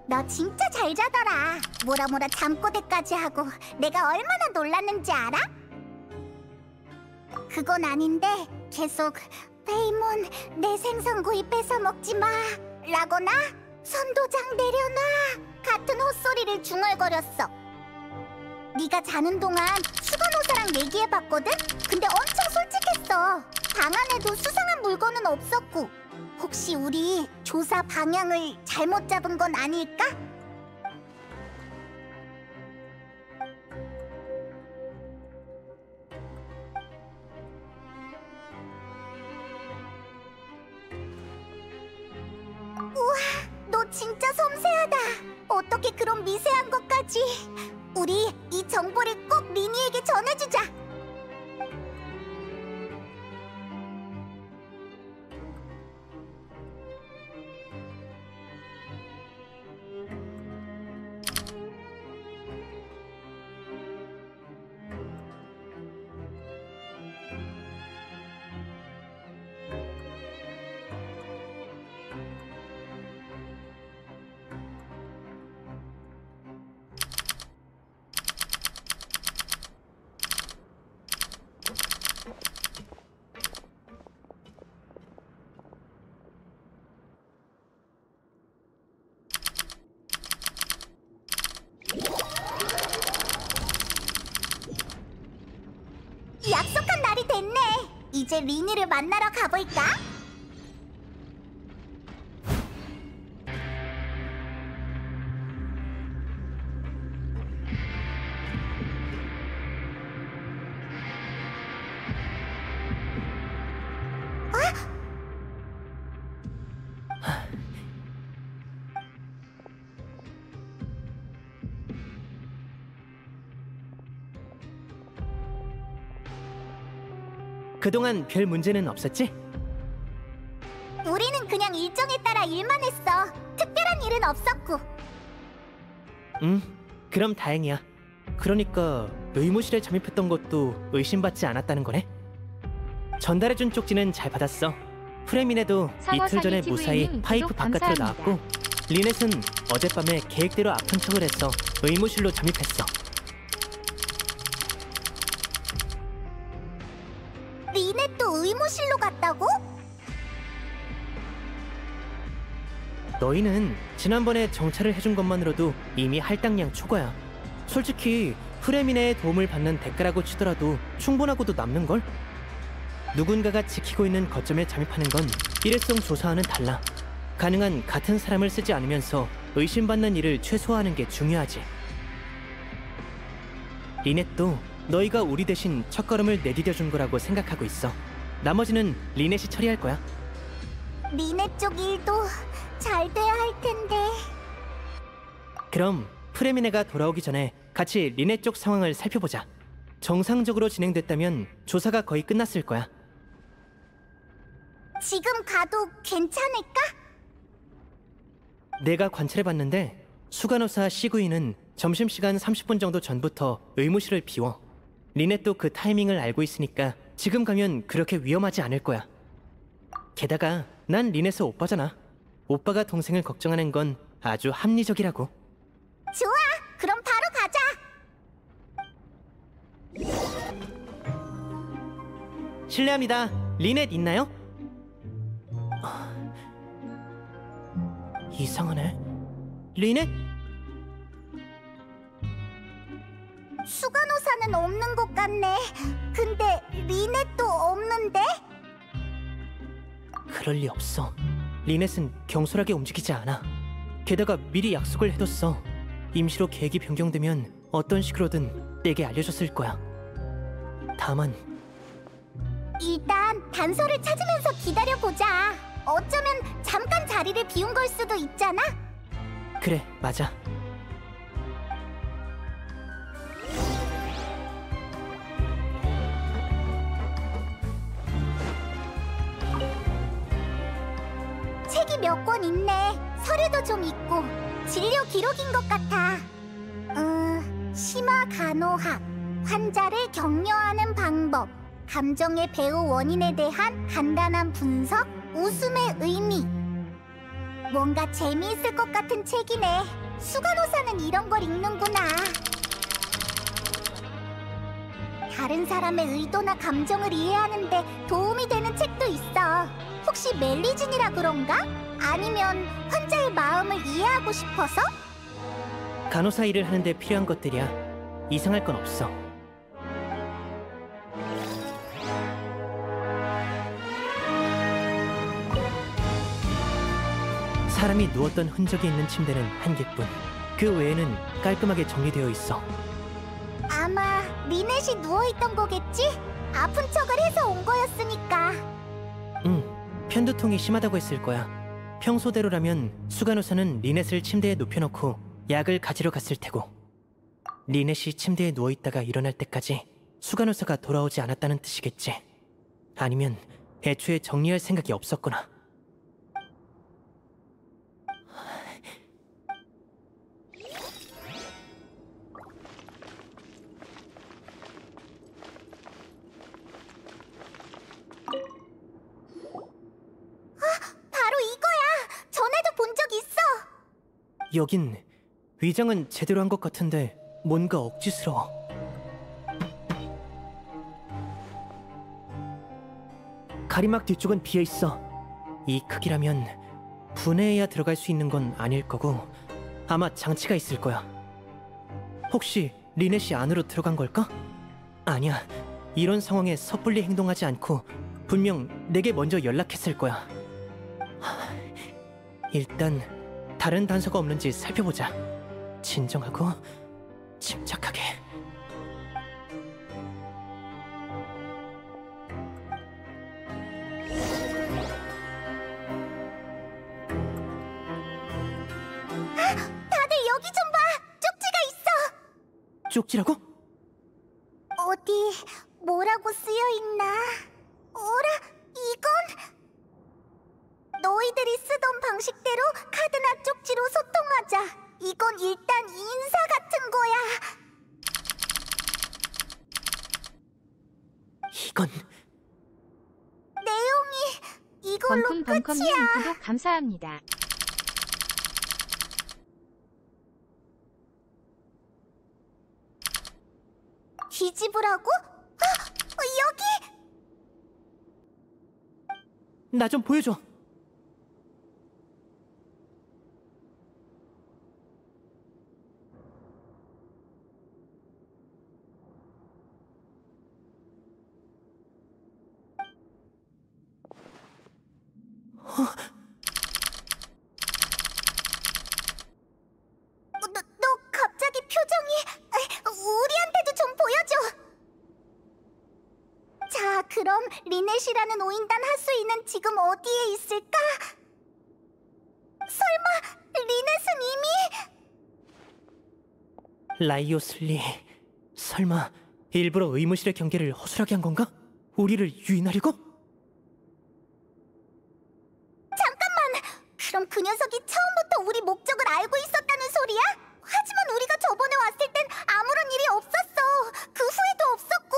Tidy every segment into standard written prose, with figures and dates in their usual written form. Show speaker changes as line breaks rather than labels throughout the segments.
너 진짜 잘 자더라. 뭐라 잠꼬대까지 하고 내가 얼마나 놀랐는지 알아? 그건 아닌데 계속 페이몬 내 생선구이 뺏어먹지 마 라거나 선도장 내려놔 같은 헛소리를 중얼거렸어. 네가 자는 동안 수간호사랑 얘기해봤거든? 근데 엄청 솔직했어. 방 안에도 수상한 물건은 없었고. 혹시 우리 조사 방향을 잘못 잡은 건 아닐까? 우와, 너 진짜 섬세하다. 어떻게 그런 미세한 것까지. 우리 이 정보를 꼭 리니에게 전해주자. 약속한 날이 됐네. 이제 리니를 만나러 가볼까?
그동안 별 문제는 없었지?
우리는 그냥 일정에 따라 일만 했어. 특별한 일은 없었고.
그럼 다행이야. 그러니까 의무실에 잠입했던 것도 의심받지 않았다는 거네? 전달해준 쪽지는 잘 받았어. 프레미네도 이틀 전에 무사히 파이프 바깥으로 나왔고, 리넷은 어젯밤에 계획대로 아픈 척을 해서 의무실로 잠입했어.
리넷도 의무실로 갔다고?
너희는 지난번에 정찰을 해준 것만으로도 이미 할당량 초과야. 솔직히 프레미네의 도움을 받는 대가라고 치더라도 충분하고도 남는걸? 누군가가 지키고 있는 거점에 잠입하는 건 일회성 조사와는 달라. 가능한 같은 사람을 쓰지 않으면서 의심받는 일을 최소화하는 게 중요하지. 리넷도 너희가 우리 대신 첫걸음을 내디뎌준 거라고 생각하고 있어. 나머지는 리넷이 처리할 거야.
리넷 쪽 일도 잘 돼야 할 텐데.
그럼 프레미네가 돌아오기 전에 같이 리넷 쪽 상황을 살펴보자. 정상적으로 진행됐다면 조사가 거의 끝났을 거야.
지금 가도 괜찮을까?
내가 관찰해봤는데 수간호사 시구이는 점심시간 30분 정도 전부터 의무실을 비워. 리넷도 그 타이밍을 알고 있으니까 지금 가면 그렇게 위험하지 않을 거야. 게다가 난 리넷의 오빠잖아. 오빠가 동생을 걱정하는 건 아주 합리적이라고.
좋아! 그럼 바로 가자!
실례합니다. 리넷 있나요? 이상하네. 리넷?
수간호사는 없는 것 같네. 근데 리넷도 없는데?
그럴 리 없어. 리넷은 경솔하게 움직이지 않아. 게다가 미리 약속을 해뒀어. 임시로 계획이 변경되면 어떤 식으로든 내게 알려줬을 거야. 다만
일단 단서를 찾으면서 기다려보자. 어쩌면 잠깐 자리를 비운 걸 수도 있잖아?
그래, 맞아.
책이 몇 권 있네. 서류도 좀 있고 진료 기록인 것 같아. 심화 간호학, 환자를 격려하는 방법, 감정의 배후 원인에 대한 간단한 분석, 웃음의 의미. 뭔가 재미있을 것 같은 책이네. 수간호사는 이런 걸 읽는구나. 다른 사람의 의도나 감정을 이해하는데 도움이 되는 책도 있어. 혹시 멜리진이라 그런가? 아니면 환자의 마음을 이해하고 싶어서?
간호사 일을 하는데 필요한 것들이야. 이상할 건 없어. 사람이 누웠던 흔적이 있는 침대는 한 개뿐. 그 외에는 깔끔하게 정리되어 있어.
아마 리넷이 누워있던 거겠지? 아픈 척을 해서 온 거였으니까.
편두통이 심하다고 했을 거야. 평소대로라면 수간호사는 리넷을 침대에 눕혀놓고 약을 가지러 갔을 테고, 리넷이 침대에 누워있다가 일어날 때까지 수간호사가 돌아오지 않았다는 뜻이겠지. 아니면 애초에 정리할 생각이 없었거나.
바로 이거야! 전에도 본 적 있어!
여긴 위장은 제대로 한 것 같은데 뭔가 억지스러워. 가리막 뒤쪽은 비어 있어. 이 크기라면 분해해야 들어갈 수 있는 건 아닐 거고 아마 장치가 있을 거야. 혹시 리넷이 안으로 들어간 걸까? 아니야. 이런 상황에 섣불리 행동하지 않고 분명 내게 먼저 연락했을 거야. 일단 다른 단서가 없는지 살펴보자. 진정하고 침착하게.
다들 여기 좀 봐! 쪽지가 있어!
쪽지라고?
어디 뭐라고 쓰여있나? 어라? 이건? 너희들이 쓰던 방식대로 카드나 쪽지로 소통하자. 이건 일단 인사 같은 거야.
이건
내용이 이걸로
벙컴벙컴님
끝이야.
구독 감사합니다.
뒤집으라고? 여기!
나 좀 보여줘.
너 갑자기 표정이... 우리한테도 좀 보여줘! 자, 그럼 리넷이라는 오인단 하수인은 지금 어디에 있을까? 설마 리넷은 이미...
라이오슬리, 설마 일부러 의무실의 경계를 허술하게 한 건가? 우리를 유인하려고?
잠깐만! 그럼 그 녀석이 처음부터 우리 목적을 알고 있었다는 소리야? 하지만 우리가 저번에 왔을 땐 아무런 일이 없었어! 그 후에도 없었고!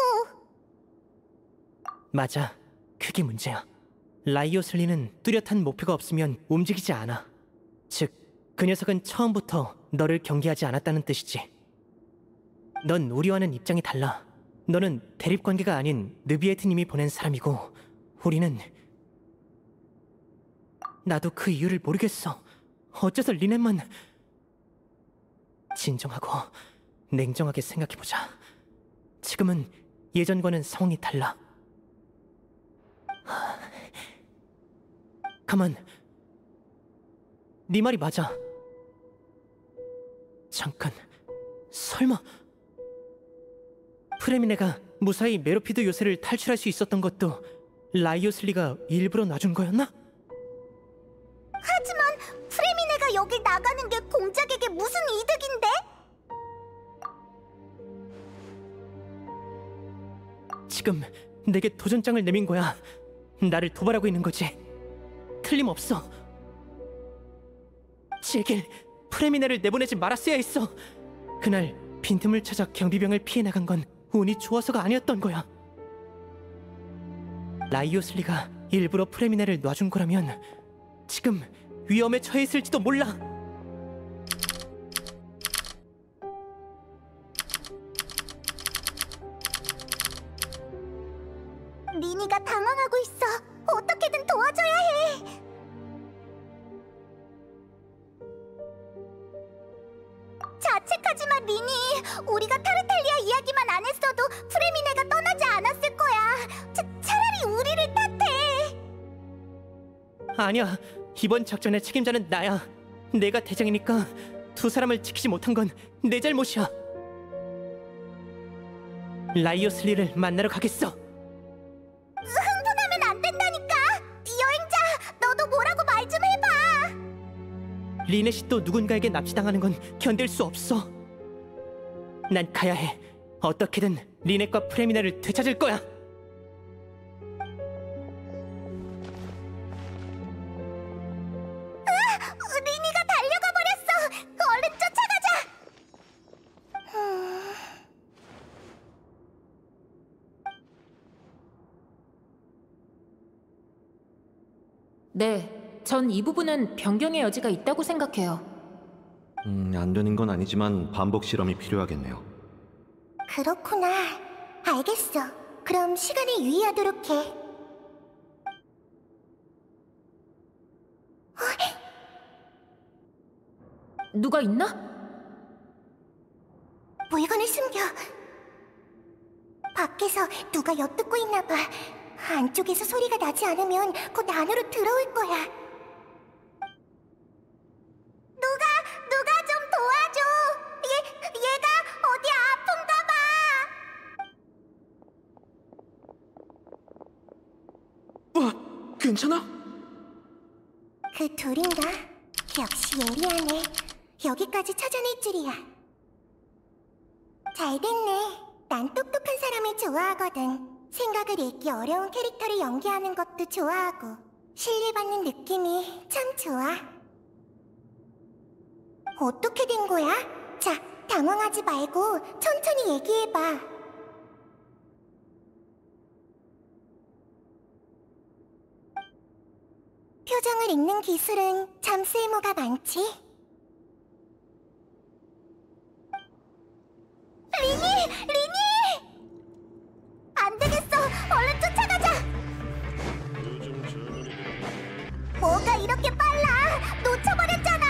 맞아, 그게 문제야. 라이오슬리는 뚜렷한 목표가 없으면 움직이지 않아. 즉, 그 녀석은 처음부터 너를 경계하지 않았다는 뜻이지. 넌 우리와는 입장이 달라. 너는 대립관계가 아닌 느비에트님이 보낸 사람이고, 우리는... 나도 그 이유를 모르겠어. 어째서 리넷만... 진정하고 냉정하게 생각해보자. 지금은 예전과는 상황이 달라. 가만. 네 말이 맞아. 잠깐. 설마 프레미네가 무사히 메로피드 요새를 탈출할 수 있었던 것도 라이오슬리가 일부러 놔준 거였나?
하지만 프레미네가 여길 나가는 게 공작에게 무슨 이득인데?
지금 내게 도전장을 내민 거야. 나를 도발하고 있는 거지. 틀림없어. 제길 프레미네를 내보내지 말았어야 했어. 그날 빈틈을 찾아 경비병을 피해 나간 건 운이 좋아서가 아니었던 거야. 라이오슬리가 일부러 프레미네를 놔준 거라면 지금 위험에 처했을지도 몰라.
리니가 당황하고 있어. 어떻게든 도와줘야 해. 자책하지 마, 리니. 우리가 타르탈리아 이야기만 안 했어도 프레미네가 떠나지 않았을 거야. 차라리 우리를 탓해.
아니야. 이번 작전의 책임자는 나야. 내가 대장이니까 두 사람을 지키지 못한 건 내 잘못이야. 라이오슬리를 만나러 가겠어.
흥분하면 안 된다니까. 여행자, 너도 뭐라고 말 좀 해봐.
리넷이 또 누군가에게 납치당하는 건 견딜 수 없어. 난 가야 해. 어떻게든 리넷과 프레미나를 되찾을 거야.
리니가 달려가 버렸어. 얼른 쫓아가자.
네, 전 이 부분은 변경의 여지가 있다고 생각해요.
안 되는 건 아니지만 반복 실험이 필요하겠네요.
그렇구나. 알겠어. 그럼 시간을 유의하도록 해.
누가 있나?
물건을 숨겨. 밖에서 누가 엿듣고 있나 봐. 안쪽에서 소리가 나지 않으면 곧 안으로 들어올 거야. 누가 좀 도와줘. 얘가 어디 아픈가 봐.
와, 괜찮아?
그 둘인가? 역시 예리하네. 여기까지 찾아낼 줄이야. 잘 됐네. 난 똑똑한 사람을 좋아하거든. 생각을 읽기 어려운 캐릭터를 연기하는 것도 좋아하고 신뢰받는 느낌이 참 좋아. 어떻게 된 거야? 자, 당황하지 말고 천천히 얘기해봐. 표정을 읽는 기술은 참 쓸모가 많지. 리니! 안 되겠어! 얼른 쫓아가자! 뭐가 이렇게 빨라! 놓쳐버렸잖아!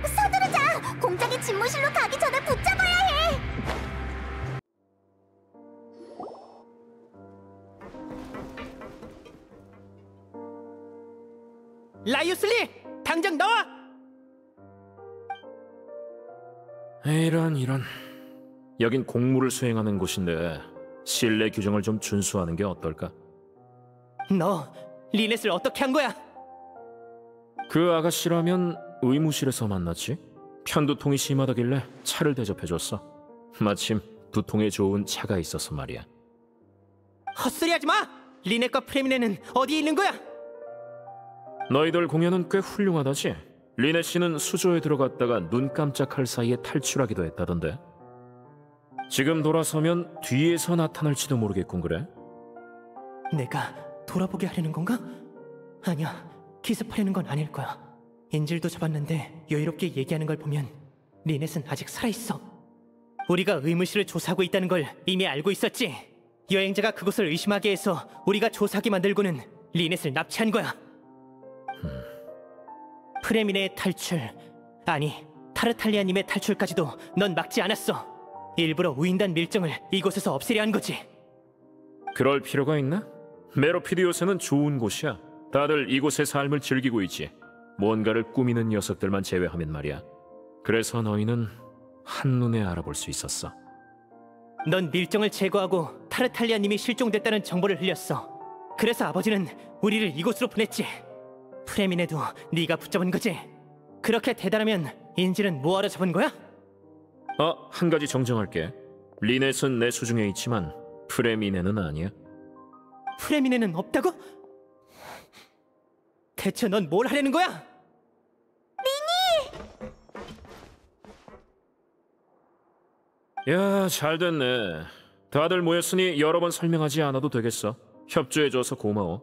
서두르자! 공장의 집무실로 가기 전에 붙잡아야 해!
라이오슬리! 당장 나와!
이런 여긴 공무를 수행하는 곳인데 실내 규정을 좀 준수하는 게 어떨까?
너 리넷을 어떻게 한 거야?
그 아가씨라면 의무실에서 만났지. 편두통이 심하다길래 차를 대접해줬어. 마침 두통에 좋은 차가 있어서 말이야.
헛소리하지 마! 리넷과 프레미네는 어디에 있는 거야?
너희들 공연은 꽤 훌륭하다지. 리넷 씨는 수조에 들어갔다가 눈 깜짝할 사이에 탈출하기도 했다던데. 지금 돌아서면 뒤에서 나타날지도 모르겠군. 그래?
내가 돌아보게 하려는 건가? 아니야, 기습하려는 건 아닐 거야. 인질도 잡았는데 여유롭게 얘기하는 걸 보면 리넷은 아직 살아있어. 우리가 의무실을 조사하고 있다는 걸 이미 알고 있었지. 여행자가 그곳을 의심하게 해서 우리가 조사하게 만들고는 리넷을 납치한 거야. 프레미네의 탈출, 아니 타르탈리아님의 탈출까지도 넌 막지 않았어. 일부러 우인단 밀정을 이곳에서 없애려 한 거지.
그럴 필요가 있나? 메로피디오스는 좋은 곳이야. 다들 이곳의 삶을 즐기고 있지. 뭔가를 꾸미는 녀석들만 제외하면 말이야. 그래서 너희는 한눈에 알아볼 수 있었어.
넌 밀정을 제거하고 타르탈리아님이 실종됐다는 정보를 흘렸어. 그래서 아버지는 우리를 이곳으로 보냈지. 프레미네도 네가 붙잡은 거지. 그렇게 대단하면 인질은 뭐하러 잡은 거야?
한 가지 정정할게. 리넷은 내 수중에 있지만 프레미네는 아니야.
프레미네는 없다고? 대체 넌 뭘 하려는 거야?
야, 잘 됐네. 다들 모였으니 여러 번 설명하지 않아도 되겠어. 협조해줘서 고마워.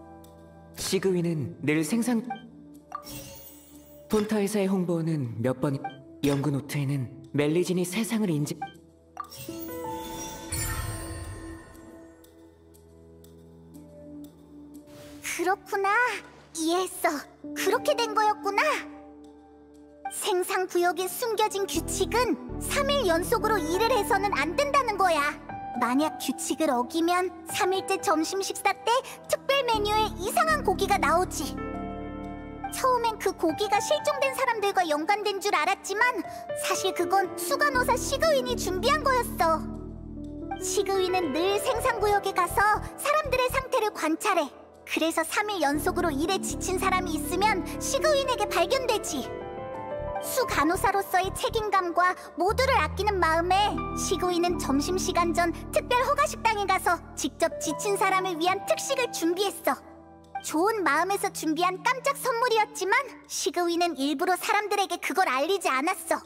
시그위는 늘 생산... 폰타 회사의 홍보는 몇 번... 연구 노트에는 멜리진이 세상을 인지...
그렇구나. 이해했어. 그렇게 된 거였구나. 생상구역에 숨겨진 규칙은 3일 연속으로 일을 해서는 안 된다는 거야. 만약 규칙을 어기면 3일째 점심 식사 때 특별 메뉴에 이상한 고기가 나오지. 처음엔 그 고기가 실종된 사람들과 연관된 줄 알았지만 사실 그건 수간호사 시그윈이 준비한 거였어. 시그윈은 늘 생상구역에 가서 사람들의 상태를 관찰해. 그래서 3일 연속으로 일에 지친 사람이 있으면 시그윈에게 발견되지. 수 간호사로서의 책임감과 모두를 아끼는 마음에 시그윈은 점심시간 전 특별 허가식당에 가서 직접 지친 사람을 위한 특식을 준비했어. 좋은 마음에서 준비한 깜짝 선물이었지만 시그윈은 일부러 사람들에게 그걸 알리지 않았어.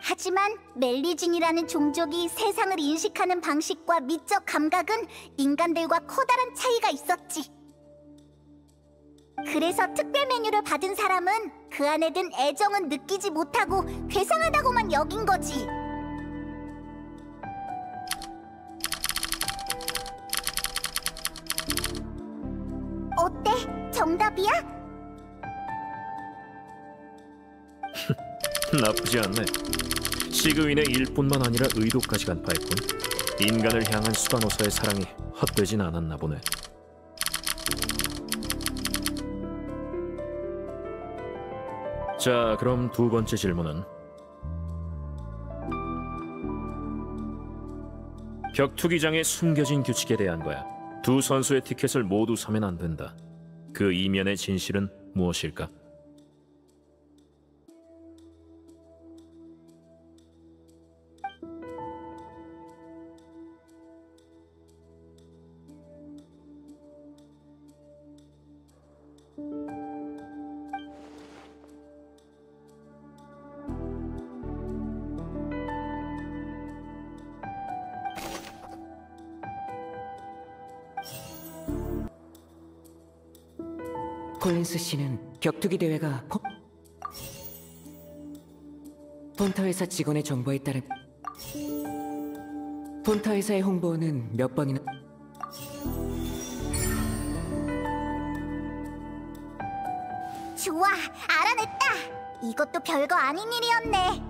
하지만 멜리진이라는 종족이 세상을 인식하는 방식과 미적 감각은 인간들과 커다란 차이가 있었지. 그래서 특별 메뉴를 받은 사람은 그 안에 든 애정은 느끼지 못하고 괴상하다고만 여긴 거지. 어때? 정답이야?
나쁘지 않네. 시그윈의 일뿐만 아니라 의도까지 간파했군. 인간을 향한 수간호사의 사랑이 헛되진 않았나 보네. 자, 그럼 두 번째 질문은 격투기장에 숨겨진 규칙에 대한 거야. 두 선수의 티켓을 모두 사면 안 된다. 그 이면의 진실은 무엇일까?
콜린스 씨는 격투기 대회가 폰타 회사 직원의 정보에 따른 폰타 회사의 홍보는 몇 번이나
좋아, 알아냈다. 이것도 별거 아닌 일이었네.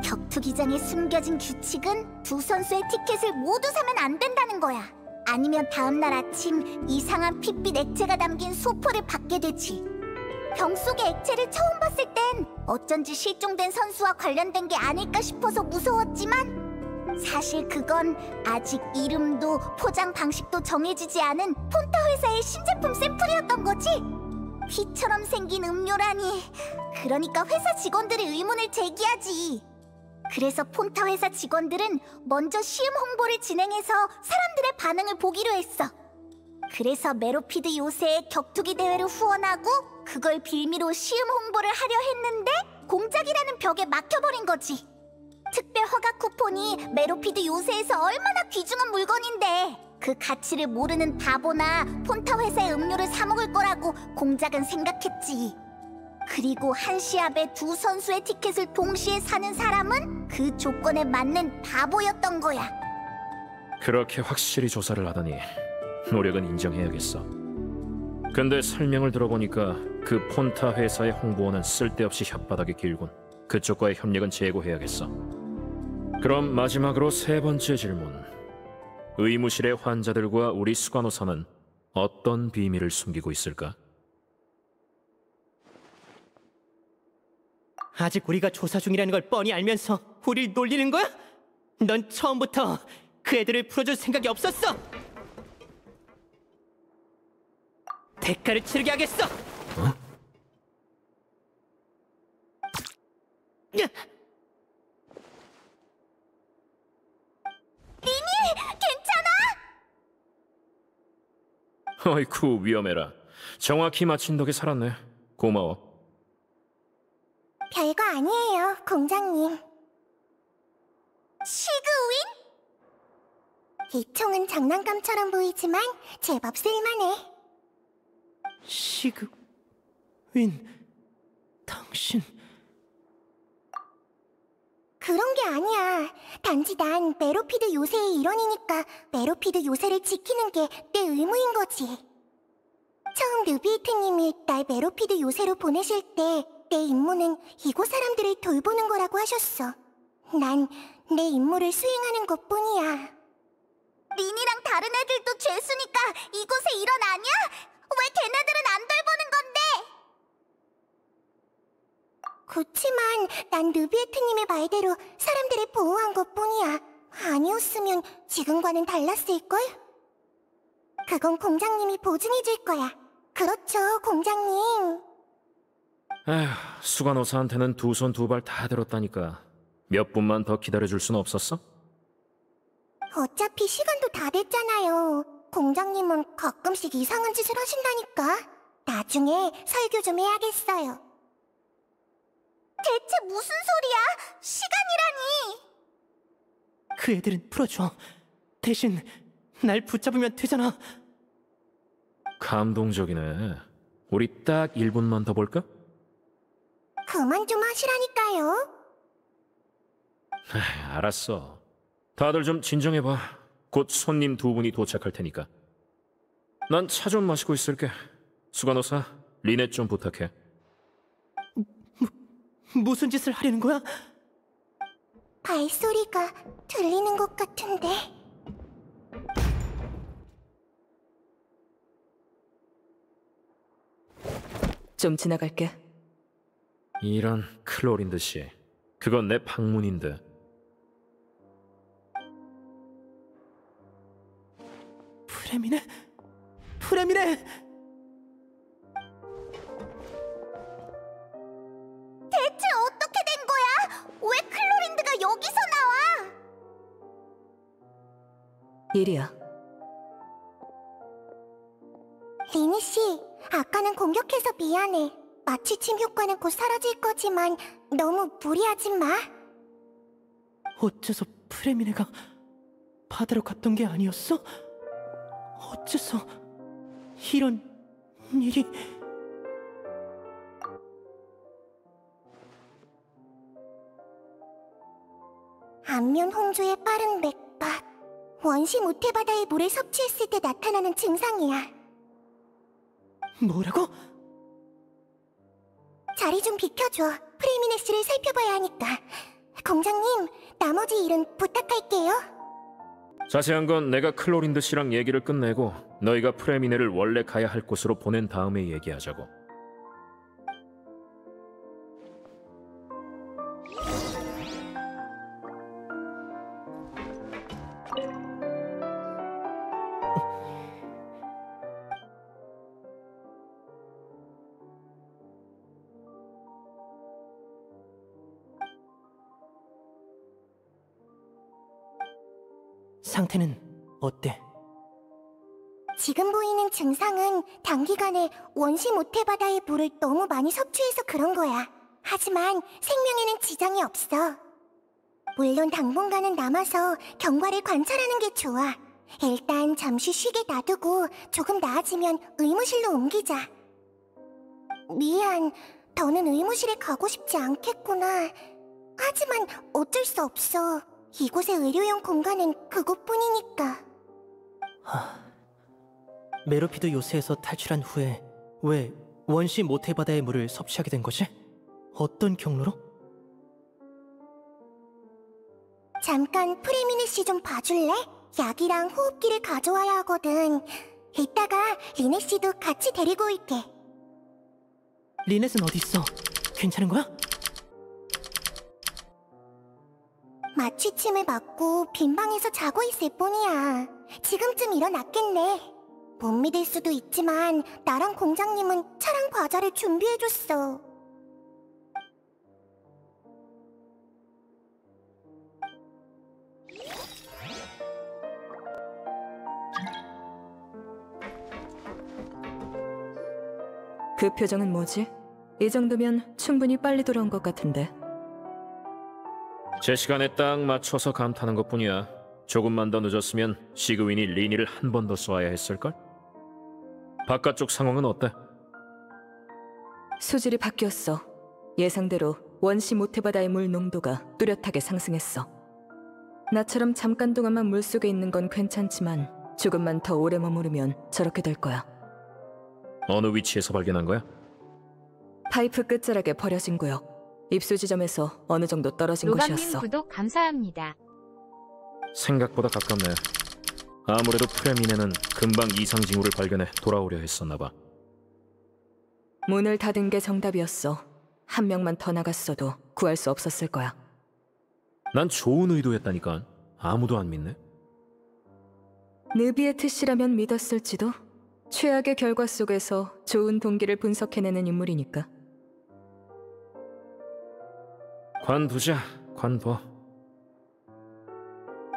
격투기장에 숨겨진 규칙은 두 선수의 티켓을 모두 사면 안 된다는 거야. 아니면 다음날 아침 이상한 핏빛 액체가 담긴 소포를 받게 되지. 병 속의 액체를 처음 봤을 땐 어쩐지 실종된 선수와 관련된 게 아닐까 싶어서 무서웠지만 사실 그건 아직 이름도 포장 방식도 정해지지 않은 폰타 회사의 신제품 샘플이었던 거지. 피처럼 생긴 음료라니. 그러니까 회사 직원들이 의문을 제기하지. 그래서 폰타 회사 직원들은 먼저 시음 홍보를 진행해서 사람들의 반응을 보기로 했어. 그래서 메로피드 요새의 격투기 대회를 후원하고 그걸 빌미로 시음 홍보를 하려 했는데 공작이라는 벽에 막혀버린 거지. 특별 허가 쿠폰이 메로피드 요새에서 얼마나 귀중한 물건인데 그 가치를 모르는 바보나 폰타 회사의 음료를 사 먹을 거라고 공작은 생각했지. 그리고 한 시합에 두 선수의 티켓을 동시에 사는 사람은 그 조건에 맞는 바보였던 거야.
그렇게 확실히 조사를 하다니 노력은 인정해야겠어. 근데 설명을 들어보니까 그 폰타 회사의 홍보원은 쓸데없이 혓바닥이 길군. 그쪽과의 협력은 재고해야겠어. 그럼 마지막으로 세 번째 질문. 의무실의 환자들과 우리 수간호사는 어떤 비밀을 숨기고 있을까?
아직 우리가 조사 중이라는 걸 뻔히 알면서 우릴 놀리는 거야? 넌 처음부터 그 애들을 풀어줄 생각이 없었어! 대가를 치르게 하겠어!
어? 어이쿠, 위험해라. 정확히 맞힌 덕에 살았네. 고마워.
별거 아니에요, 공장님. 시그윈? 이 총은 장난감처럼 보이지만 제법 쓸만해.
시그윈, 당신...
그런 게 아니야. 단지 난 메로피드 요새의 일원이니까 메로피드 요새를 지키는 게 내 의무인 거지. 처음 느비에트님이 날 메로피드 요새로 보내실 때 내 임무는 이곳 사람들을 돌보는 거라고 하셨어. 난 내 임무를 수행하는 것뿐이야. 린이랑 다른 애들도 죄수니까 이곳의 일원 아니야? 왜 걔네들은 안 돌보는 건데? 그치만 난 느비에트님의 말대로 사람들을 보호한 것뿐이야. 아니었으면 지금과는 달랐을걸? 그건 공장님이 보증해줄 거야. 그렇죠, 공장님.
에휴, 수간호사한테는 두 손 두 발 다 들었다니까. 몇 분만 더 기다려줄 순 없었어?
어차피 시간도 다 됐잖아요. 공장님은 가끔씩 이상한 짓을 하신다니까. 나중에 설교 좀 해야겠어요. 대체 무슨 소리야? 시간이라니!
그 애들은 풀어줘. 대신 날 붙잡으면 되잖아.
감동적이네. 우리 딱 1분만 더 볼까?
그만 좀 하시라니까요.
알았어. 다들 좀 진정해봐. 곧 손님 두 분이 도착할 테니까. 난 차 좀 마시고 있을게. 수간호사, 리넷 좀 부탁해.
무슨 짓을 하려는 거야?
발소리가 들리는 것 같은데.
좀 지나갈게.
이런 클로린드 씨. 그건 내 방문인데.
프레미네? 프레미네!
대체 어떻게 된 거야? 왜 클로린드가 여기서 나와?
일이야.
리니 씨, 아까는 공격해서 미안해. 마취침 효과는 곧 사라질 거지만 너무 무리하지 마.
어째서 프레미네가 바다로 갔던 게 아니었어? 어째서 이런 일이...
안면 홍조의 빠른 맥박. 원시 모태바다의 물을 섭취했을 때 나타나는 증상이야.
뭐라고?
자리 좀 비켜줘. 프레미네 씨를 살펴봐야 하니까. 공장님, 나머지 일은 부탁할게요.
자세한 건 내가 클로린드 씨랑 얘기를 끝내고 너희가 프레미네를 원래 가야 할 곳으로 보낸 다음에 얘기하자고.
상태는 어때?
지금 보이는 증상은 단기간에 원시 모태바다의 물을 너무 많이 섭취해서 그런 거야. 하지만 생명에는 지장이 없어. 물론 당분간은 남아서 경과를 관찰하는 게 좋아. 일단 잠시 쉬게 놔두고 조금 나아지면 의무실로 옮기자. 미안, 더는 의무실에 가고 싶지 않겠구나. 하지만 어쩔 수 없어. 이곳의 의료용 공간은 그곳뿐이니까.
메로피드 요새에서 탈출한 후에 왜 원시 모태바다의 물을 섭취하게 된 거지? 어떤 경로로?
잠깐 프레미네 씨 좀 봐줄래? 약이랑 호흡기를 가져와야 하거든. 이따가 리네 씨도 같이 데리고 올게.
리넷은 어디 있어? 괜찮은 거야?
마취침을 맞고 빈 방에서 자고 있을 뿐이야. 지금쯤 일어났겠네. 못 믿을 수도 있지만 나랑 공장님은 차랑 과자를 준비해줬어.
그 표정은 뭐지? 이 정도면 충분히 빨리 돌아온 것 같은데.
제 시간에 딱 맞춰서 감탄한 것뿐이야. 조금만 더 늦었으면 시그윈이 리니를 한 번 더 쏘아야 했을걸? 바깥쪽 상황은 어때?
수질이 바뀌었어. 예상대로 원시 모태바다의 물 농도가 뚜렷하게 상승했어. 나처럼 잠깐 동안만 물속에 있는 건 괜찮지만 조금만 더 오래 머무르면 저렇게 될 거야.
어느 위치에서 발견한 거야?
파이프 끝자락에 버려진 구역. 입수 지점에서 어느 정도 떨어진
로감님
곳이었어.
구독 감사합니다.
생각보다 가깝네. 아무래도 프레미네는 금방 이상 징후를 발견해 돌아오려 했었나 봐.
문을 닫은 게 정답이었어. 한 명만 더 나갔어도 구할 수 없었을 거야.
난 좋은 의도였다니까. 아무도 안 믿네.
느비에트 씨라면 믿었을지도. 최악의 결과 속에서 좋은 동기를 분석해내는 인물이니까.
관두자, 관둬.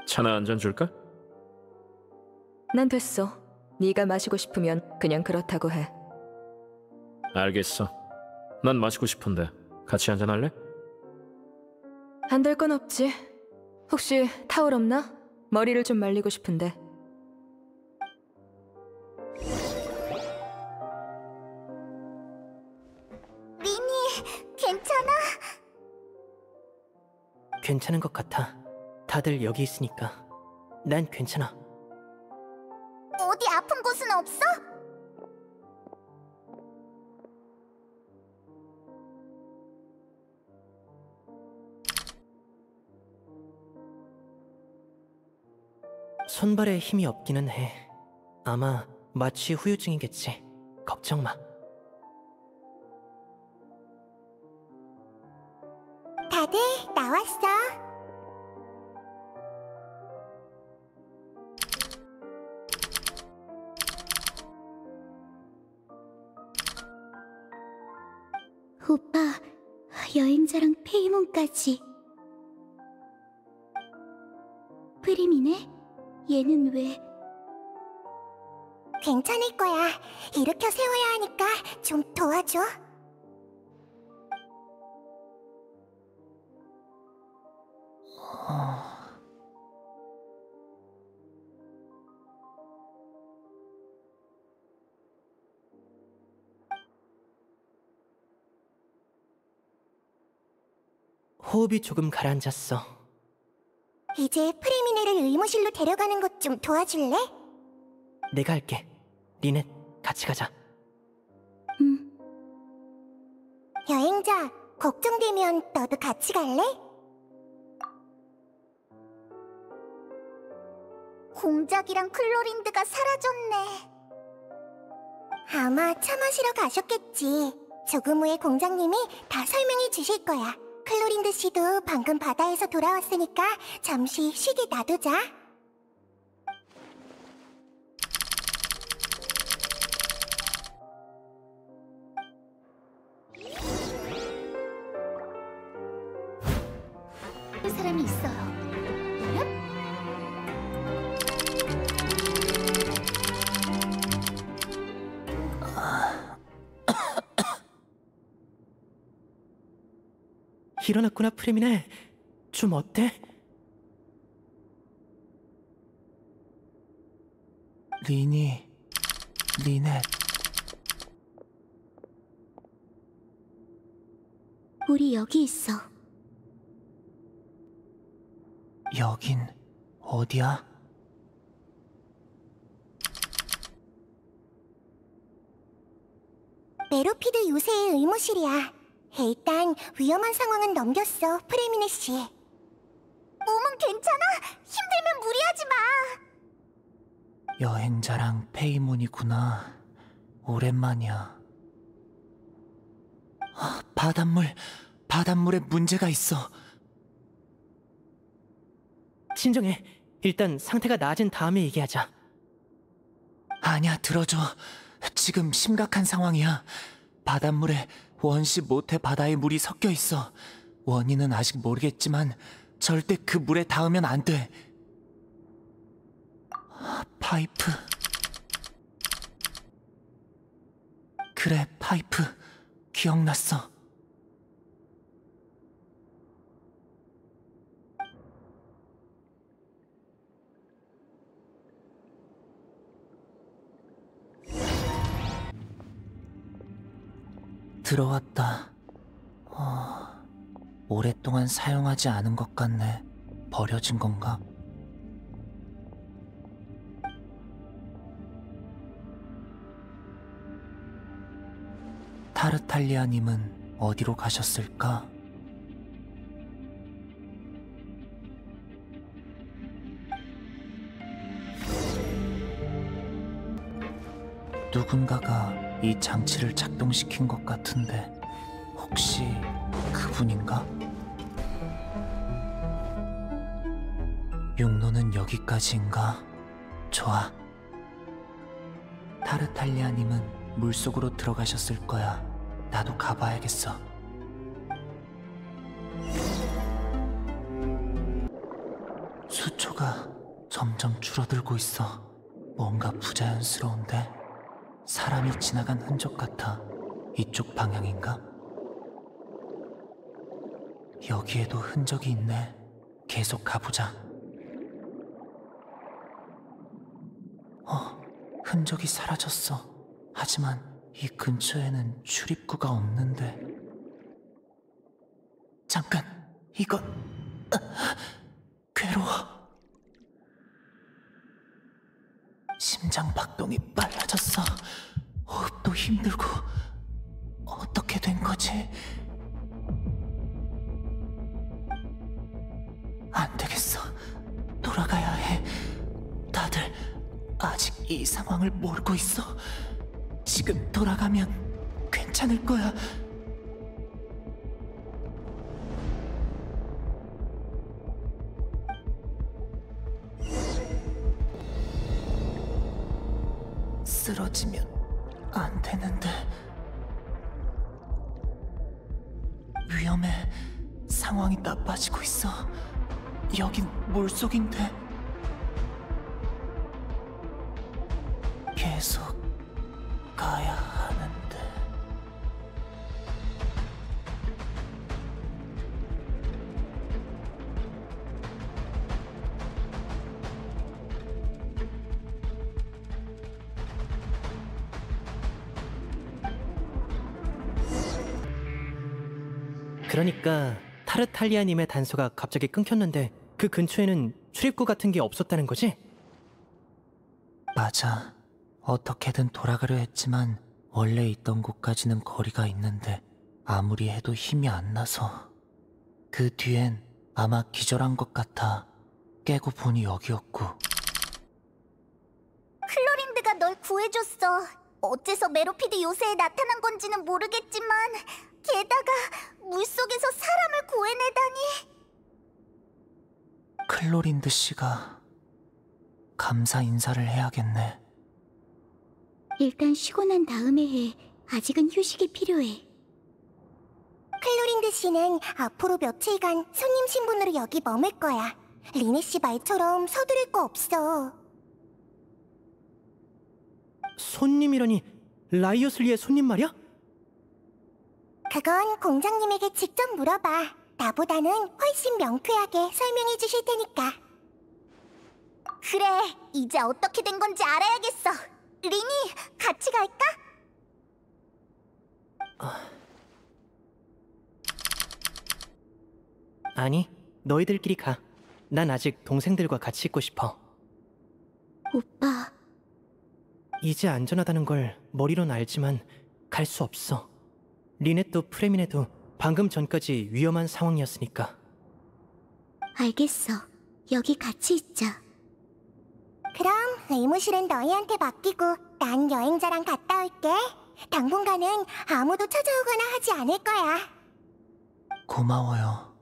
차나 한 잔 줄까?
난 됐어. 네가 마시고 싶으면 그냥 그렇다고 해.
알겠어. 난 마시고 싶은데 같이 한잔 할래?
안 될 건 없지. 혹시 타올 없나? 머리를 좀 말리고 싶은데.
리니, 괜찮아?
괜찮은 것 같아. 다들 여기 있으니까. 난 괜찮아.
어디 아픈 곳은 없어?
손발에 힘이 없기는 해. 아마 마취 후유증이겠지. 걱정 마.
다들 나왔어. 오빠, 여행자랑 페이몬까지. 프림이네? 얘는 왜? 괜찮을 거야. 일으켜 세워야 하니까 좀 도와줘.
호흡이 조금 가라앉았어.
이제 프리미네를 의무실로 데려가는 것 좀 도와줄래?
내가 할게. 리넷, 같이 가자.
여행자, 걱정되면 너도 같이 갈래? 공작이랑 클로린드가 사라졌네. 아마 차 마시러 가셨겠지. 조금 후에 공장님이 다 설명해 주실 거야. 클로린드 씨도 방금 바다에서 돌아왔으니까 잠시 쉬게 놔두자. 사람이 있어요.
일어났구나, 프레미네. 좀 어때? 리니, 리넷.
우리 여기 있어.
여긴 어디야?
메로피드 요새의 의무실이야. 일단 위험한 상황은 넘겼어, 프레미네 씨. 몸은 괜찮아? 힘들면 무리하지 마.
여행자랑 페이몬이구나. 오랜만이야. 바닷물에 문제가 있어. 진정해. 일단 상태가 나아진 다음에 얘기하자. 아니야, 들어줘. 지금 심각한 상황이야. 바닷물에 원시 모태 바다의 물이 섞여 있어. 원인은 아직 모르겠지만 절대 그 물에 닿으면 안 돼. 파이프. 그래, 파이프. 기억났어.
들어왔다. 오랫동안 사용하지 않은 것 같네. 버려진 건가? 타르탈리아님은 어디로 가셨을까? 누군가가 이 장치를 작동시킨 것 같은데 혹시 그분인가? 육로는 여기까지인가? 좋아. 타르탈리아님은 물속으로 들어가셨을 거야. 나도 가봐야겠어. 수초가 점점 줄어들고 있어. 뭔가 부자연스러운데? 사람이 지나간 흔적 같아. 이쪽 방향인가? 여기에도 흔적이 있네. 계속 가보자. 흔적이 사라졌어. 하지만 이 근처에는 출입구가 없는데. 잠깐, 이건 괴로워. 심장 박동이 빨라졌어. 호흡도 힘들고. 어떻게 된 거지? 안 되겠어. 돌아가야 해. 다들 아직 이 상황을 모르고 있어. 지금 돌아가면 괜찮을 거야. 쓰러지면 안 되는데. 위험해. 상황이 나빠지고 있어. 여긴 물속인데. 계속 가야 하는데.
그러니까 타르탈리아님의 단서가 갑자기 끊겼는데 그 근처에는 출입구 같은 게 없었다는 거지?
맞아. 어떻게든 돌아가려 했지만 원래 있던 곳까지는 거리가 있는데 아무리 해도 힘이 안 나서. 그 뒤엔 아마 기절한 것 같아. 깨고 보니 여기였고.
클로린드가 널 구해줬어. 어째서 메로피드 요새에 나타난 건지는 모르겠지만 게다가 물속에서 사람을 구해내다니.
클로린드 씨가 감사 인사를 해야겠네.
일단 쉬고 난 다음에 해. 아직은 휴식이 필요해. 클로린드 씨는 앞으로 며칠간 손님 신분으로 여기 머물 거야. 리네 씨 말처럼 서두를 거 없어.
손님이라니 라이오슬리의 손님 말이야?
그건 공장님에게 직접 물어봐. 나보다는 훨씬 명쾌하게 설명해 주실 테니까. 그래, 이제 어떻게 된 건지 알아야겠어. 리니, 같이 갈까?
아니, 너희들끼리 가. 난 아직 동생들과 같이 있고 싶어.
오빠,
이제 안전하다는 걸 머리로는 알지만 갈 수 없어. 리넷도 프레미네도 방금 전까지 위험한 상황이었으니까.
알겠어. 여기 같이 있자. 그럼 의무실은 너희한테 맡기고 난 여행자랑 갔다 올게. 당분간은 아무도 찾아오거나 하지 않을 거야.
고마워요.